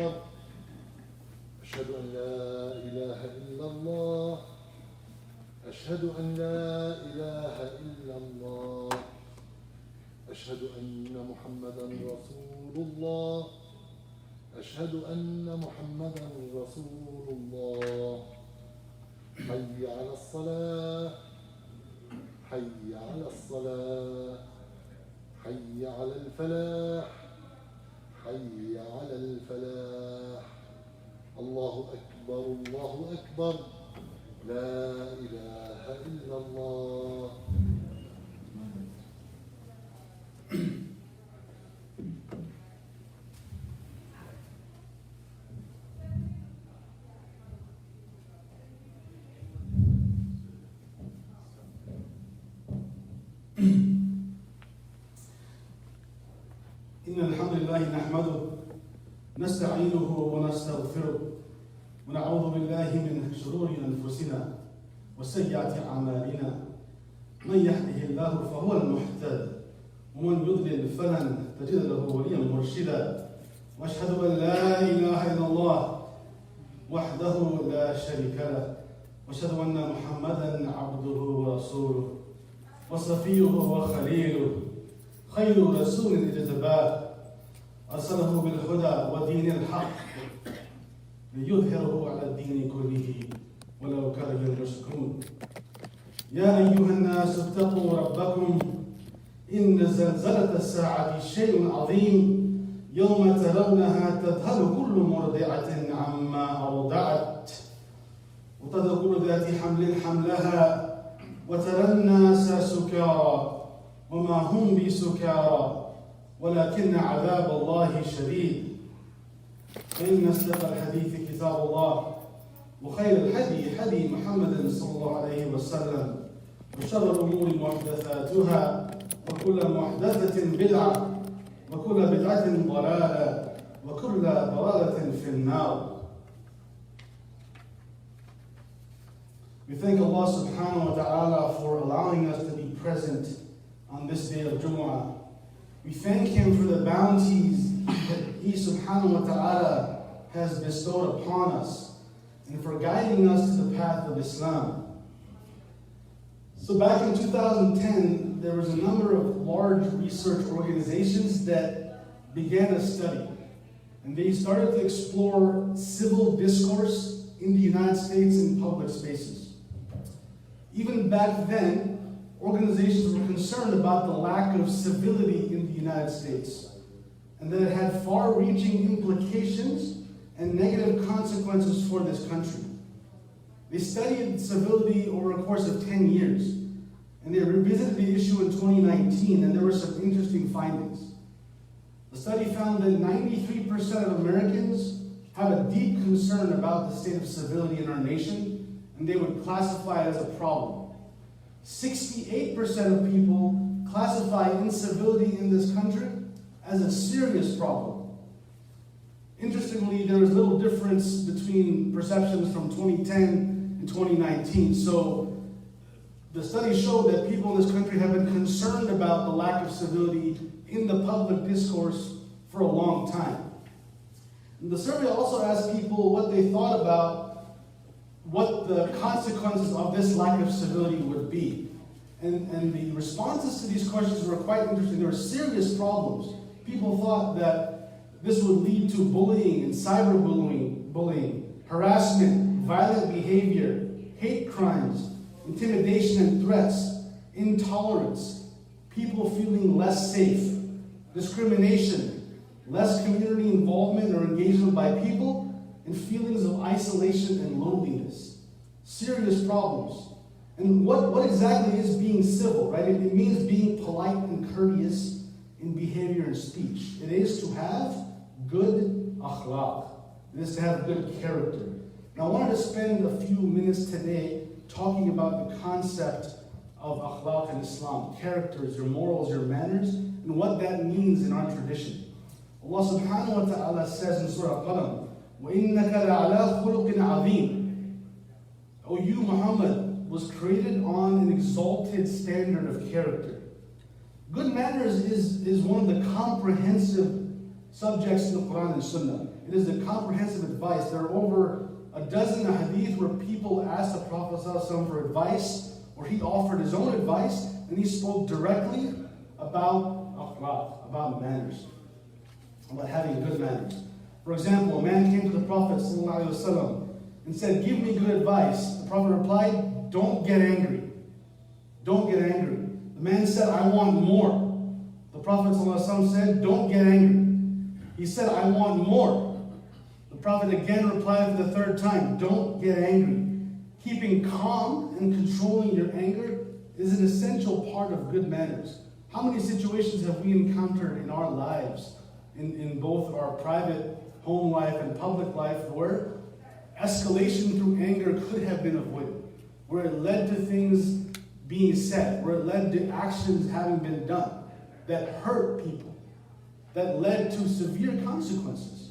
أكبر أشهد أن لا إله إلا الله أشهد أن لا إله إلا الله أشهد أن محمدا رسول الله أشهد أن محمدا رسول الله حي على الصلاة حي على الصلاة حي على الفلاح حي على الفلاح الله أكبر الله أكبر لا إله إلا الله. إن الحمد لله نحمده نستعينه ونستغفره ونعوذ بالله من شرور أنفسنا وسيئات أعمالنا من يهده الله فهو المهتد ومن يضلل فلن تجد له وليا مرشدا وأشهد أن لا إله إلا الله وحده لا شريك له وأشهد أن محمدا عبده ورسوله وصفيه وخليله خير رسول اجتباه أرسله بالهدى ودين الحق ليظهره على الدين كله ولو كره المشركون. يا أيها الناس اتقوا ربكم إن زلزلة الساعة شيء عظيم يوم ترونها تذهل كل مرضعة عما أرضعت وتضع كل ذات حمل حملها وترى الناس سكارى وما هم بسكارى ولكن عذاب الله شديد. فإن أصدق الحديث كتاب الله وخير الهدي هدي محمد صلى الله عليه وسلم وشر الأمور محدثاتها وكل محدثة بدعة وكل بدعة ضلالة وكل ضلالة في النار. We thank Allah subhanahu wa ta'ala for allowing us to be present on this day of Jumu'ah. We thank Him for the bounties that He subhanahu wa ta'ala has bestowed upon us and for guiding us to the path of Islam. So back in 2010, there was a number of large research organizations that began a study. And they started to explore civil discourse in the United States in public spaces. Even back then, organizations were concerned about the lack of civility in the United States and that it had far-reaching implications and negative consequences for this country. They studied civility over a course of 10 years, and they revisited the issue in 2019, and there were some interesting findings. The study found that 93% of Americans have a deep concern about the state of civility in our nation, and they would classify it as a problem. 68% of people classify incivility in this country as a serious problem. Interestingly, there was little difference between perceptions from 2010 and 2019. So the study showed that people in this country have been concerned about the lack of civility in the public discourse for a long time. And the survey also asked people what they thought about what the consequences of this lack of civility would be. And the responses to these questions were quite interesting. There were serious problems. People thought that this would lead to bullying and cyberbullying, harassment, violent behavior, hate crimes, intimidation and threats, intolerance, people feeling less safe, discrimination, less community involvement or engagement by people, and feelings of isolation and loneliness. Serious problems. And what exactly is being civil, right? It means being polite and courteous in behavior and speech. It is to have good akhlaq. It is to have good character. Now I wanted to spend a few minutes today talking about the concept of akhlaq in Islam, characters, your morals, your manners, and what that means in our tradition. Allah subhanahu wa ta'ala says in Surah Qalam, وَإِنَّكَ لَعَلَىٰ خُلُقٍ عَظِيمٍ. O you, Muhammad, was created on an exalted standard of character. Good manners is one of the comprehensive subjects in the Quran and Sunnah. It is a comprehensive advice. There are over a dozen hadith where people asked the Prophet ﷺ for advice, or he offered his own advice, and he spoke directly about akhlaq, about manners, about having good manners. For example, a man came to the Prophet ﷺ and said, "Give me good advice." The Prophet replied, "Don't get angry. Don't get angry." The man said, "I want more." The Prophet ﷺ said, "Don't get angry." He said, "I want more." The Prophet again replied for the third time, "Don't get angry." Keeping calm and controlling your anger is an essential part of good manners. How many situations have we encountered in our lives, in both our private home life and public life, where escalation through anger could have been avoided, where it led to things being said, where it led to actions having been done that hurt people, that led to severe consequences?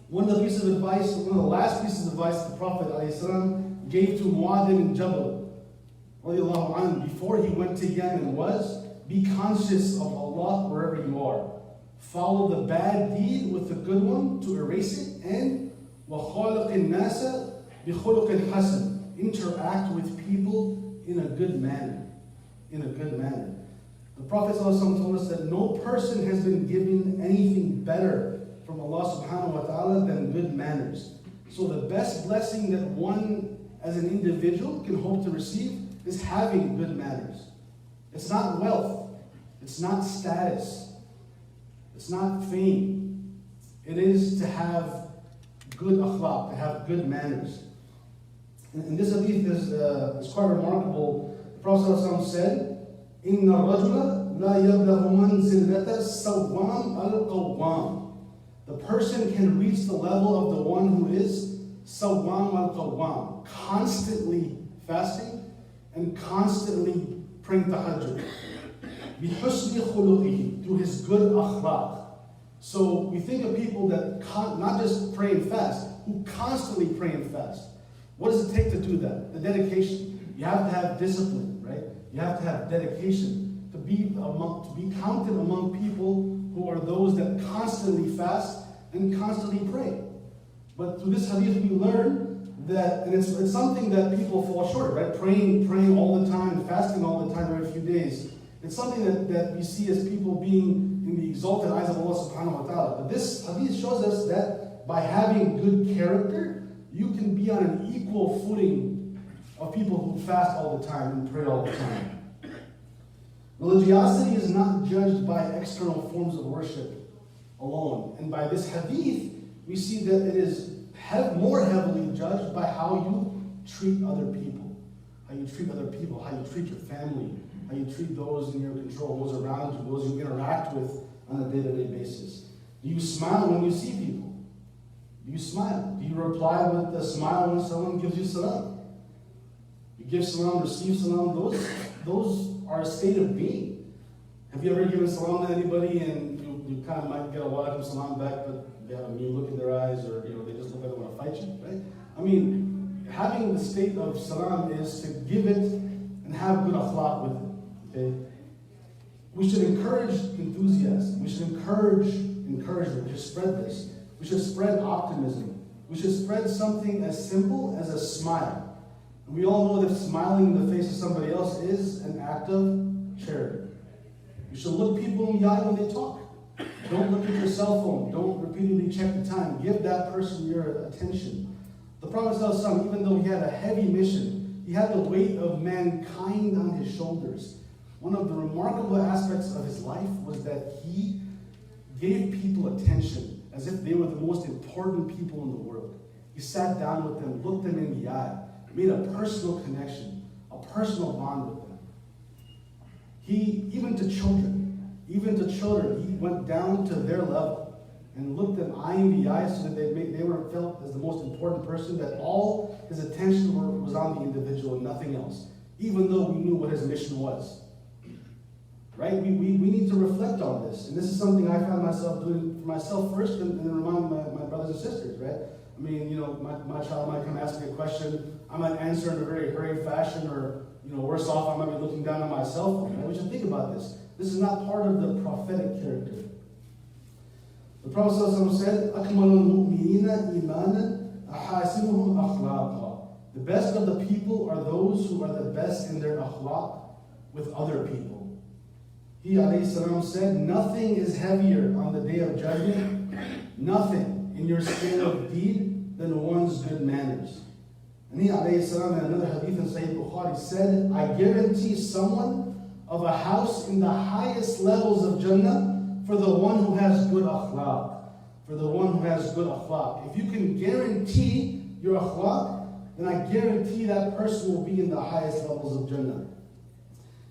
One of the last pieces of advice the Prophet ﷺ gave to Mu'adh ibn Jabal radiallahu anhu, before he went to Yemen was, be conscious of Allah wherever you are. Follow the bad deed with the good one to erase it, and وَخَالِقِ النَّاسَ بِخُلُقٍ حَسَنٍ. Interact with people in a good manner. In a good manner. The Prophet ﷺ told us that no person has been given anything better from Allah subhanahu wa ta'ala than good manners. So the best blessing that one as an individual can hope to receive is having good manners. It's not wealth. It's not status. It's not fame. It is to have good akhlaq, to have good manners. And this hadith is quite remarkable. The Prophet ﷺ said, إِنَّ الرَّجُلَ لَا يَبْلَغُ مَنْزِلَةَ السَّوَّامِ الْقَوَّامِ. The person can reach the level of the one who is sawwam al-qawwam, constantly fasting and constantly praying tahajjud. بِحُسْنِ خُلُقِهِ, through his good akhlaq. So we think of people that not just pray and fast, who constantly pray and fast. What does it take to do that? The dedication. You have to have discipline, right? You have to have dedication to be counted among people who are those that constantly fast and constantly pray. But through this hadith we learn that, and it's something that people fall short of, right? Praying all the time, fasting all the time every few days. It's something that we see as people being in the exalted eyes of Allah subhanahu wa ta'ala. But this hadith shows us that by having good character, you can be on an equal footing of people who fast all the time and pray all the time. Religiosity is not judged by external forms of worship alone. And by this hadith, we see that it is more heavily judged by how you treat other people. How you treat other people, how you treat your family, how you treat those in your control, those around you, those you interact with on a day-to-day basis. Do you smile when you see people? Do you smile? Do you reply with a smile when someone gives you salam? You give salam, receive salam. Those are a state of being. Have you ever given salam to anybody and you kind of might get a walaikum salam back, but they have a mean look in their eyes, or they just look like they want to fight you, right? I mean, having the state of salam is to give it and have good akhlaq with it. Okay? We should encourage enthusiasm. We should encourage encouragement. We should spread this. We should spread optimism. We should spread something as simple as a smile. And we all know that smiling in the face of somebody else is an act of charity. You should look people in the eye when they talk. Don't look at your cell phone. Don't repeatedly check the time. Give that person your attention. The Prophet ﷺ, even though he had a heavy mission, he had the weight of mankind on his shoulders. One of the remarkable aspects of his life was that he gave people attention as if they were the most important people in the world. He sat down with them, looked them in the eye, made a personal connection, a personal bond with them. Even to children, he went down to their level and looked them eye in the eye so that they were felt as the most important person, that all his attention was on the individual and nothing else, even though we knew what his mission was. Right? We need to reflect on this. And this is something I find myself doing for myself first and then remind my brothers and sisters, right? I mean, my child might come ask me a question. I might answer in a very hurried fashion, or, worse off, I might be looking down on my cell phone. Right? We should think about this. This is not part of the prophetic character. The Prophet ﷺ said, أَكْمَلُ الْمُؤْمِنِينَ إِيمَانًا أَحَاسِنُهُمْ أَخْلَاقًا. The best of the people are those who are the best in their akhlaq with other people. He ﷺ said, nothing is heavier on the day of judgment, nothing in your scale of deed than one's good manners. And he ﷺ in another hadith in Sahih Bukhari said, I guarantee someone of a house in the highest levels of Jannah for the one who has good akhlaq. For the one who has good akhlaq. If you can guarantee your akhlaq, then I guarantee that person will be in the highest levels of Jannah.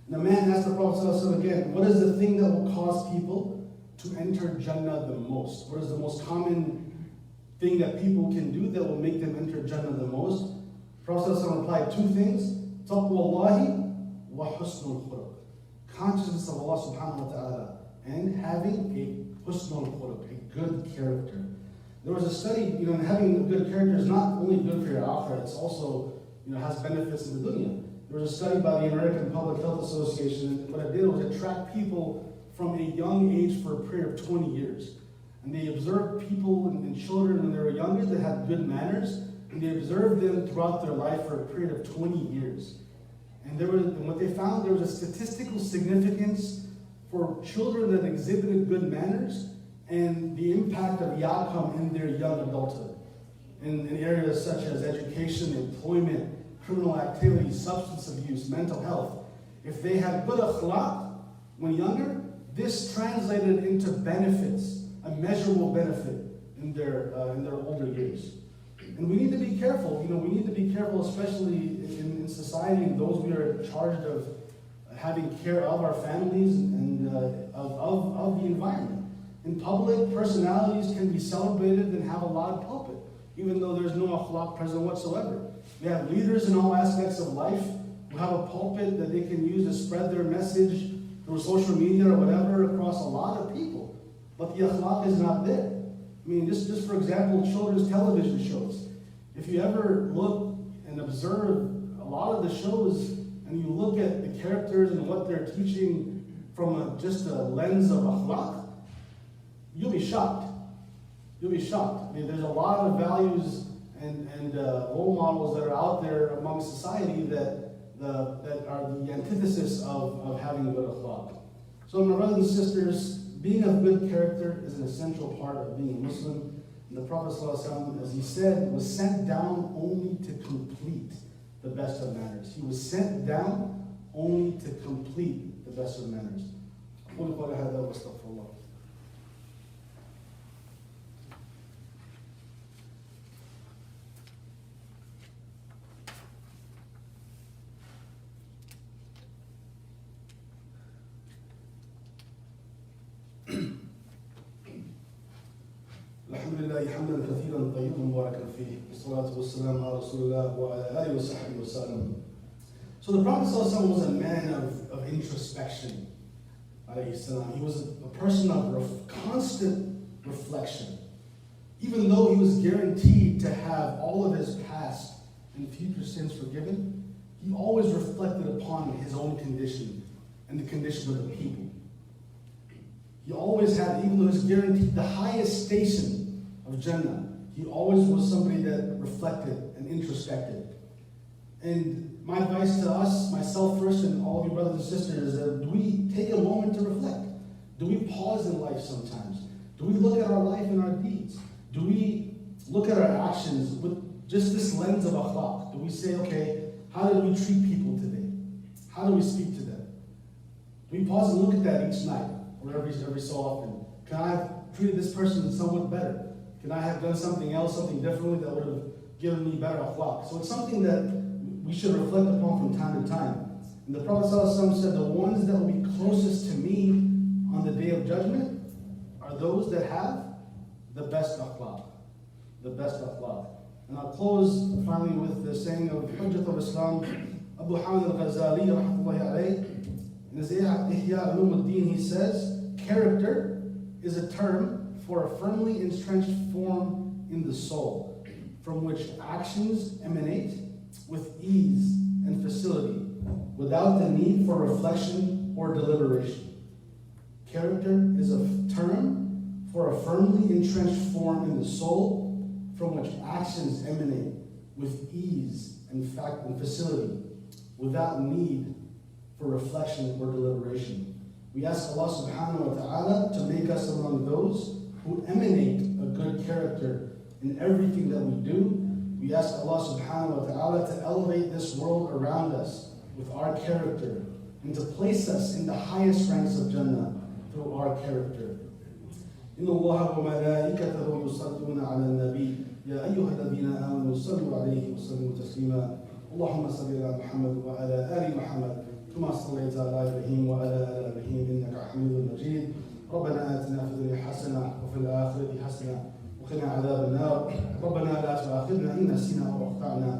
And the man asked the Prophet ﷺ again, what is the thing that will cause people to enter Jannah the most? What is the most common thing that people can do that will make them enter Jannah the most? The Prophet ﷺ replied, two things, taqwallahi wa husnul khuluq. Consciousness of Allah subhanahu wa ta'ala and having a husnul khuluq, a good character. There was a study, and having a good character is not only good for your akhirah, it's also, has benefits in the dunya. There was a study by the American Public Health Association, and what it did was it tracked people from a young age for a period of 20 years. And they observed people and children when they were younger that had good manners, and they observed them throughout their life for a period of 20 years. And what they found, there was a statistical significance for children that exhibited good manners and the impact of the outcome in their young adulthood. In areas such as education, employment, criminal activity, substance abuse, mental health. If they had good akhlaq when younger, this translated into benefits, a measurable benefit in their older years. And we need to be careful. We need to be careful, especially in society, and those we are charged of having care of our families and of the environment. In public, personalities can be celebrated and have a loud pulpit, even though there's no akhlaq present whatsoever. We have leaders in all aspects of life who have a pulpit that they can use to spread their message through social media or whatever across a lot of people. But the akhlaq is not there. Just for example, children's television shows. If you ever look and observe a lot of the shows and you look at the characters and what they're teaching from just a lens of akhlaq, you'll be shocked. You'll be shocked. There's a lot of values and role models that are out there among society that are the antithesis of having good akhlaq. So my brothers and sisters, being of good character is an essential part of being a Muslim. And the Prophet ﷺ, as he said, was sent down only to complete the best of manners. He was sent down only to complete the best of manners. الحمد لله حمدا كثيرا طيبا مباركا فيه والصلاة والسلام على رسول الله وعلى آله وصحبه وسلم. So the Prophet ﷺ was a man of introspection. He was a person of constant reflection. Even though he was guaranteed to have all of his past and future sins forgiven, he always reflected upon his own condition and the condition of the people. He always had, even though he was guaranteed the highest station of Jannah, he always was somebody that reflected and introspected. And my advice to us, myself first, and all of you brothers and sisters, is that do we take a moment to reflect? Do we pause in life sometimes? Do we look at our life and our deeds? Do we look at our actions with just this lens of akhlaq? Do we say, okay, how did we treat people today? How do we speak to them? Do we pause and look at that each night? Or every so often? Can I have treated this person somewhat better? Can I have done something else, something differently that would have given me better akhlaq? So it's something that we should reflect upon from time to time. And the Prophet ﷺ said, the ones that will be closest to me on the day of judgment are those that have the best akhlaq. The best akhlaq. And I'll close finally with the saying of Hujjat al-Islam, Abu Hamid al-Ghazali, rahmatullahi alayh. In his Ihya Ulumuddin, he says, character is a term for a firmly entrenched form in the soul, from which actions emanate with ease and facility, without the need for reflection or deliberation. Character is a term for a firmly entrenched form in the soul from which actions emanate with ease and fact and facility without need for reflection or deliberation. We ask Allah subhanahu wa ta'ala to make us among those who emanate a good character in everything that we do. We ask Allah subhanahu wa ta'ala to elevate this world around us with our character and to place us in the highest ranks of Jannah through our character. إن الله وملائكته يصلون على النبي يا أيها الذين آمنوا صلوا عليه وسلموا تسليما اللهم صل على محمد وعلى آل محمد كما صليت على إبراهيم وعلى آل إبراهيم إنك حميد مجيد ربنا آتنا في الدنيا حسنة وفي الآخرة حسنة وقنا عذاب النار ربنا لا تؤاخذنا إن نسينا أو أخطأنا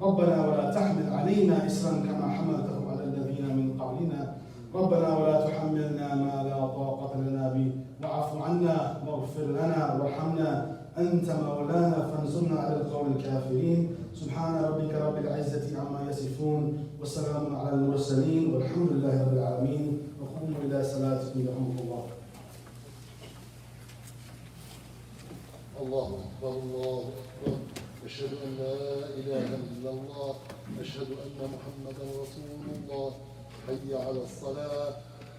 ربنا ولا تحمل علينا إصرا كما حملته على الذين من قبلنا ربنا ولا تحملنا ما لا طاقة لنا به واعف عنا واغفر لنا وارحمنا أنت مولانا فانصرنا على القوم الكافرين سبحان ربك رب العزة عما يصفون والسلام على المرسلين والحمد لله رب العالمين وقوموا إلى صلاتكم يرحمكم الله. الله أكبر الله أكبر أشهد أن لا إله إلا الله أشهد أن محمدا رسول الله حي على الصلاة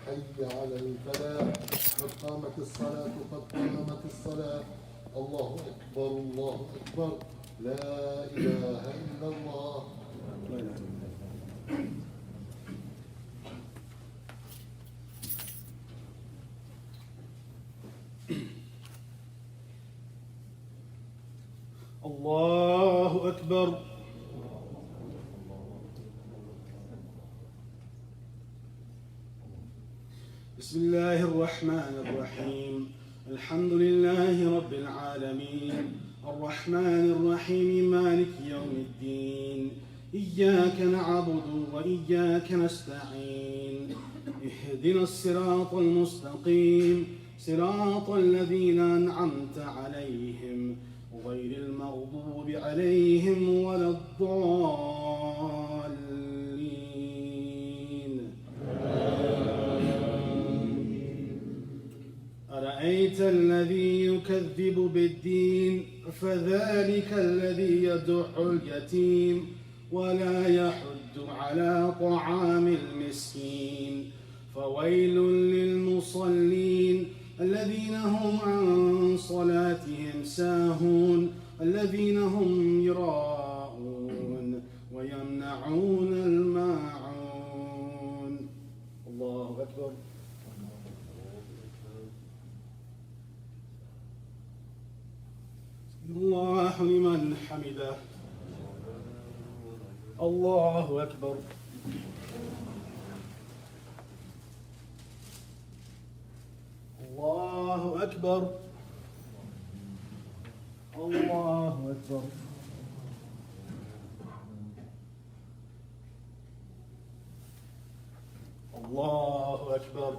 حي على الفلاح قد قامت الصلاة قد قامت الصلاة الله أكبر الله أكبر لا إله إلا الله. الله أكبر. بسم الله الرحمن الرحيم الحمد لله رب العالمين الرحمن الرحيم مالك يوم الدين إياك نعبد وإياك نستعين اهدنا الصراط المستقيم صراط الذين أنعمت عليهم غير المغضوب عليهم ولا الضالين. أرأيت الذي يكذب بالدين فذلك الذي يدع اليتيم ولا يحض على طعام المسكين فويل للمصلين الذين هم عن صلاتهم ساهون الذين هم يراءون ويمنعون الماعون. الله أكبر. الله لمن حمده. الله أكبر. الله أكبر. الله أكبر. الله أكبر.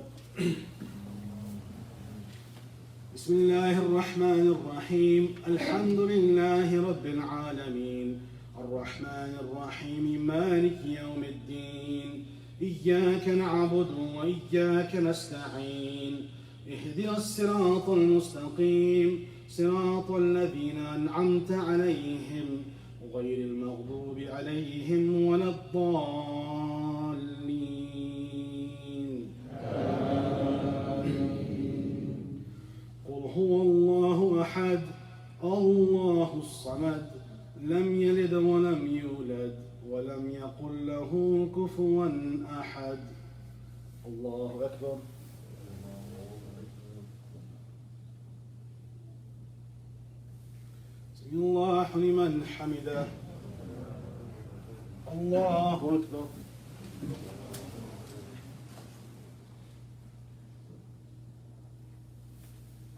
بسم الله الرحمن الرحيم الحمد لله رب العالمين الرحمن الرحيم مالك يوم الدين إياك نعبد وإياك نستعين اهدنا الصراط المستقيم صراط الذين أنعمت عليهم غير المغضوب عليهم ولا الضالين. قل هو الله أحد الله الصمد لم يلد ولم يولد ولم يقل له كفوا أحد. الله أكبر. سمع الله لمن حمده. الله أكبر.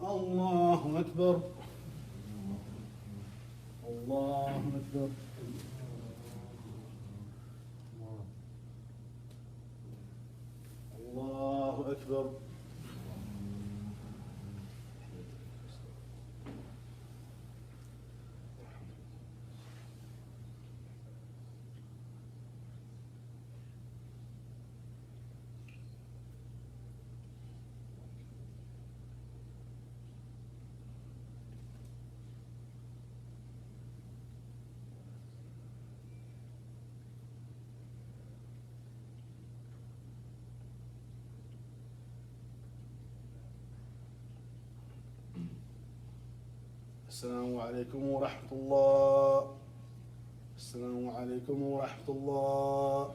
الله أكبر. الله أكبر. الله أكبر. السلام عليكم ورحمة الله. السلام عليكم ورحمة الله.